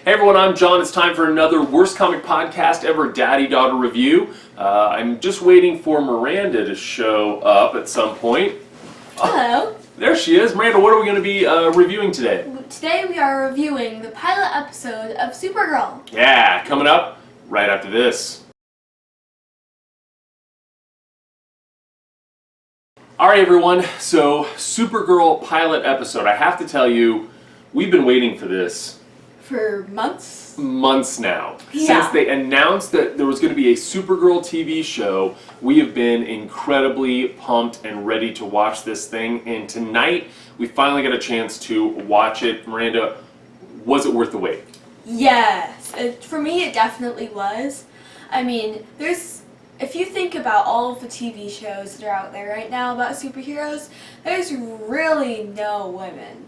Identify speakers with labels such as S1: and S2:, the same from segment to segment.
S1: Hey everyone, I'm John. It's time for another Worst Comic Podcast Ever Daddy-Daughter Review. I'm just waiting for Miranda to show up at some point.
S2: Hello.
S1: There she is. Miranda, what are we going to be reviewing today?
S2: Today we are reviewing the pilot episode of Supergirl.
S1: Yeah, coming up right after this. Alright everyone, so Supergirl pilot episode. I have to tell you, we've been waiting for this.
S2: For months?
S1: Months now.
S2: Yeah.
S1: Since they announced that there was going to be a Supergirl TV show, we have been incredibly pumped and ready to watch this thing. And tonight, we finally got a chance to watch it. Miranda, was it worth the wait?
S2: Yes. For me, it definitely was. I mean, if you think about all of the TV shows that are out there right now about superheroes, there's really no women.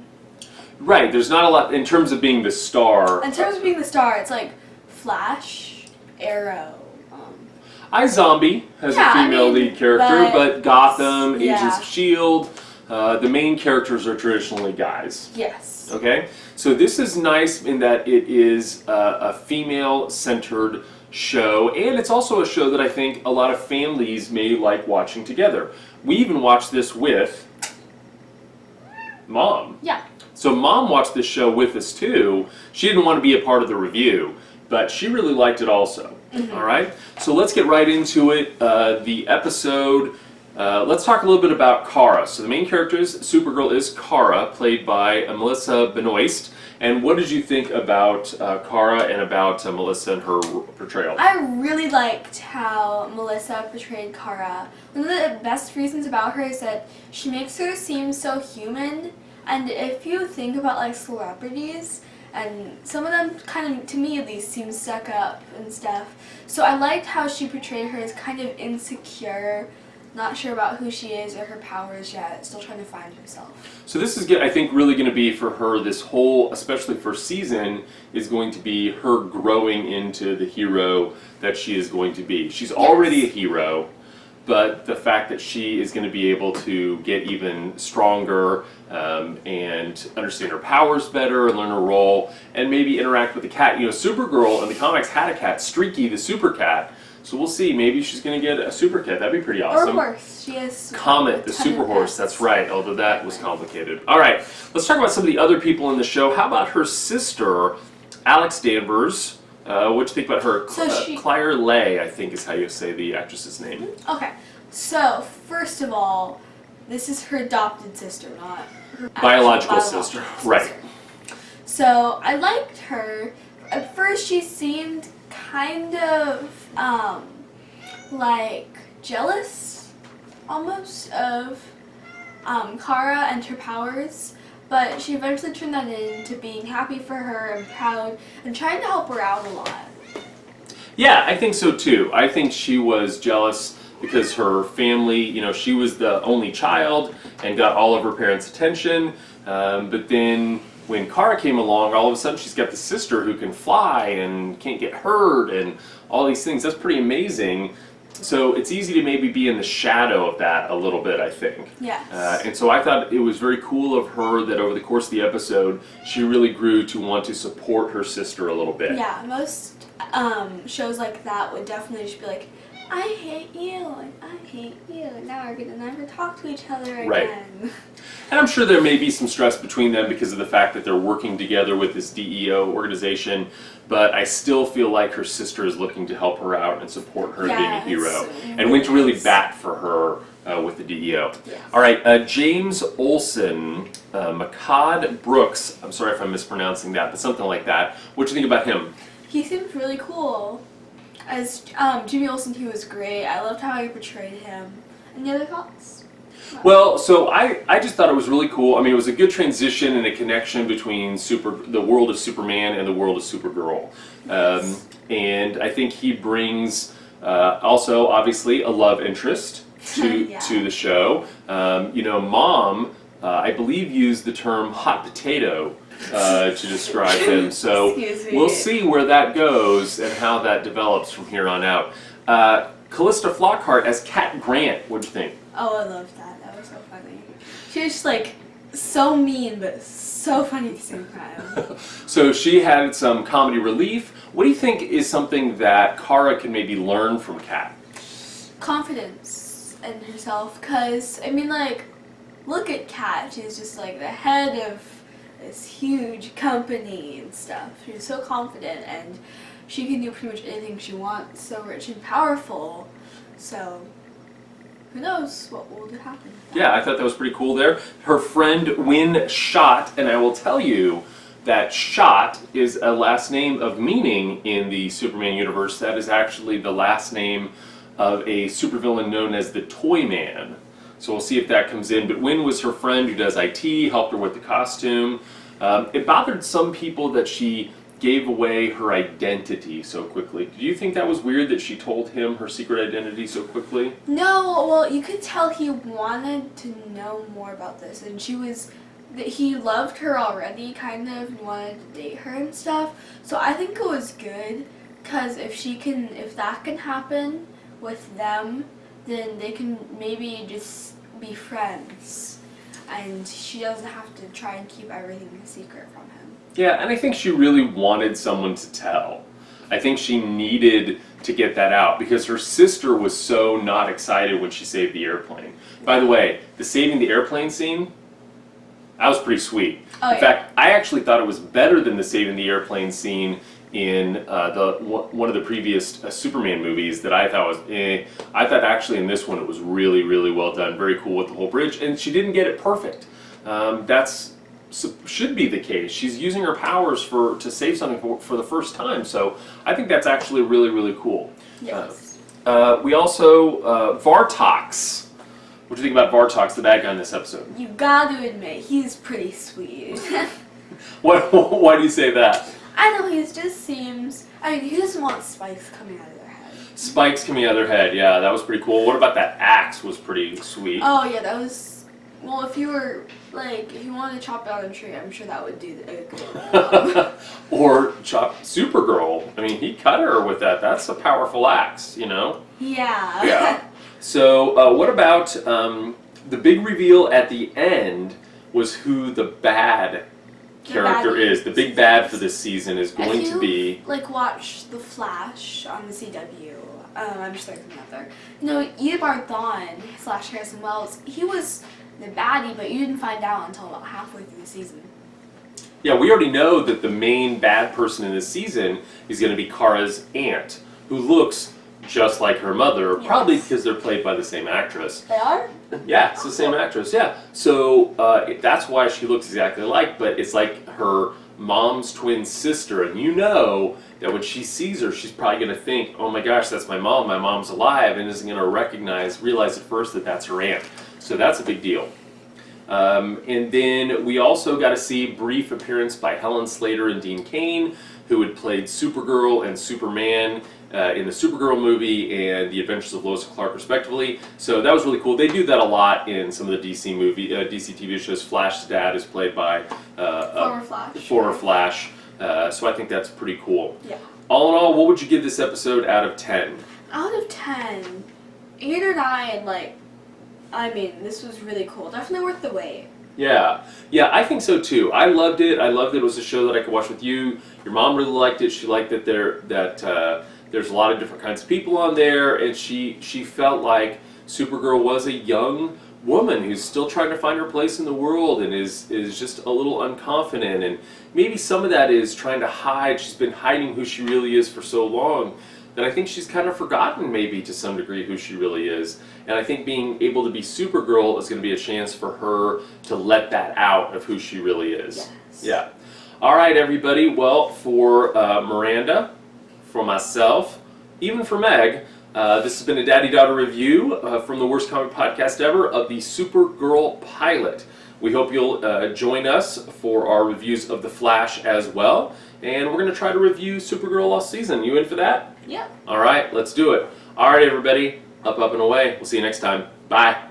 S1: Right, there's not a lot in terms of being the star.
S2: In terms of being the star, it's like Flash, Arrow.
S1: iZombie has a female lead character, but Gotham, Agents of S.H.I.E.L.D., the main characters are traditionally guys.
S2: Yes.
S1: Okay? So this is nice in that it is a female-centered show, and it's also a show that I think a lot of families may like watching together. We even watched this with Mom.
S2: Yeah.
S1: So Mom watched this show with us too. She didn't want to be a part of the review, but she really liked it also. Mm-hmm. All right? So let's get right into it. The episode, let's talk a little bit about Kara. So the main character is Supergirl is Kara, played by Melissa Benoist. And what did you think about Kara and about Melissa and her portrayal?
S2: I really liked how Melissa portrayed Kara. One of the best reasons about her is that she makes her seem so human. And if you think about like celebrities, and some of them kind of, to me at least, seem stuck up and stuff. So I liked how she portrayed her as kind of insecure, not sure about who she is or her powers yet, still trying to find herself.
S1: So this is, I think, really going to be for her, this whole, especially first season, is going to be her growing into the hero that she is going to be. She's already a hero, but the fact that she is going to be able to get even stronger and understand her powers better and learn her role and maybe interact with the cat. You know, Supergirl in the comics had a cat, Streaky the super cat. So we'll see. Maybe she's going to get a super cat. That'd be pretty awesome.
S2: Or a horse. She has
S1: Comet, the super horse. That's right, although that was complicated. All right, let's talk about some of the other people in the show. How about her sister, Alex Danvers? What do you think about her? Claire Lay, I think is how you say the actress's name.
S2: Okay, so first of all, this is her adopted sister, not her
S1: biological sister. Right.
S2: So I liked her. At first she seemed kind of like jealous almost of Kara and her powers. But she eventually turned that into being happy for her and proud and trying to help her out a lot.
S1: Yeah, I think so too. I think she was jealous because her family, you know, she was the only child and got all of her parents' attention. But then when Kara came along, all of a sudden she's got the sister who can fly and can't get hurt and all these things. That's pretty amazing. So it's easy to maybe be in the shadow of that a little bit, I think.
S2: Yes.
S1: And so I thought it was very cool of her that over the course of the episode, she really grew to want to support her sister a little bit.
S2: Yeah, most shows like that would definitely just be like, I hate you, and I hate you, and now we're going to never talk to each other again.
S1: Right. And I'm sure there may be some stress between them because of the fact that they're working together with this DEO organization, but I still feel like her sister is looking to help her out and support her in being a hero, and went to really bat for her with the DEO.
S2: Yes.
S1: All right, James Olsen, Makad Brooks, I'm sorry if I'm mispronouncing that, but something like that. What do you think about him?
S2: He seems really cool. As Jimmy Olsen, he was great. I loved how he portrayed him. Any other thoughts?
S1: Well, so I just thought it was really cool. I mean, it was a good transition and a connection between the world of Superman and the world of Supergirl. And I think he brings also, obviously, a love interest to the show. You know, Mom, I believe, used the term hot potato to describe him. So we'll see where that goes and how that develops from here on out. Callista Flockhart as Cat Grant, what'd you think?
S2: Oh, I loved that. That was so funny. She was just like so mean, but so funny at the same time.
S1: So she had some comedy relief. What do you think is something that Kara can maybe learn from Kat?
S2: Confidence in herself, because, I mean, like, look at Kat. She's just, like, the head of this huge company and stuff. She's so confident, and she can do pretty much anything she wants, so rich and powerful. So, who knows what will happen.
S1: Yeah, I thought that was pretty cool there. Her friend Win Shot, and I will tell you that Shot is a last name of meaning in the Superman universe. That is actually the last name of a supervillain known as the Toy Man. So we'll see if that comes in. But Win was her friend who does IT, helped her with the costume. It bothered some people that she gave away her identity so quickly. Do you think that was weird that she told him her secret identity so quickly?
S2: No, well, you could tell he wanted to know more about this, and he loved her already, kind of, and wanted to date her and stuff. So I think it was good, because if that can happen with them, then they can maybe just be friends, and she doesn't have to try and keep everything a secret from him.
S1: Yeah, and I think she really wanted someone to tell. I think she needed to get that out because her sister was so not excited when she saved the airplane. By the way, the saving the airplane scene, that was pretty sweet.
S2: Oh,
S1: in fact, I actually thought it was better than the saving the airplane scene in one of the previous Superman movies that I thought was I thought actually in this one it was really, really well done. Very cool with the whole bridge, and she didn't get it perfect. Should be the case. She's using her powers to save something for the first time, so I think that's actually really, really cool.
S2: Yes.
S1: We also, Vartox. What do you think about Vartox, the bad guy in this episode?
S2: You gotta admit, he's pretty sweet.
S1: Why do you say that?
S2: I know, he just seems, he doesn't want spikes coming out of their head.
S1: Spikes coming out of their head, yeah, that was pretty cool. What about that axe was pretty sweet?
S2: Oh yeah, that was, well, if you wanted to chop down a tree, I'm sure that would do a good job.
S1: Or chop Supergirl. I mean, he cut her with that. That's a powerful axe, you know?
S2: Yeah.
S1: Yeah. So, what about the big reveal at the end was who the bad character is. The big bad for this season is going to be...
S2: watch The Flash on the CW, I'm just throwing something out there. You know, Eobard Thawne / Harrison Wells, he was the baddie, but you didn't find out until about halfway through the season.
S1: Yeah, we already know that the main bad person in this season is going to be Kara's aunt, who looks just like her mother, probably because they're played by the same actress.
S2: They are?
S1: Yeah, it's the same actress, yeah. So that's why she looks exactly alike, but it's like her mom's twin sister, and you know that when she sees her, she's probably going to think, oh my gosh, that's my mom's alive, and isn't going to realize at first that that's her aunt. So that's a big deal. And then we also got to see a brief appearance by Helen Slater and Dean Cain, who had played Supergirl and Superman in the Supergirl movie and The Adventures of Lois and Clark, respectively. So that was really cool. They do that a lot in some of the DC DC TV shows. Flash's dad is played by former Flash. So I think that's pretty cool.
S2: Yeah.
S1: All in all, what would you give this episode out of 10?
S2: Out of 10, 8 or 9, this was really cool. Definitely worth the wait.
S1: Yeah, I think so too. I loved it. It was a show that I could watch with you. Your mom really liked it. She liked that there's a lot of different kinds of people on there, and she felt like Supergirl was a young woman who's still trying to find her place in the world and is just a little unconfident, and maybe some of that is trying to hide. She's been hiding who she really is for so long that I think she's kind of forgotten maybe to some degree who she really is. And I think being able to be Supergirl is going to be a chance for her to let that out of who she really is.
S2: Yes.
S1: Yeah. All right, everybody. Well, for Miranda, for myself, even for Meg, this has been a Daddy-Daughter review from the Worst Comic Podcast Ever of the Supergirl pilot. We hope you'll join us for our reviews of The Flash as well. And we're going to try to review Supergirl all season. You in for that?
S2: Yeah.
S1: All right, let's do it. All right, everybody. Up, up, and away. We'll see you next time. Bye.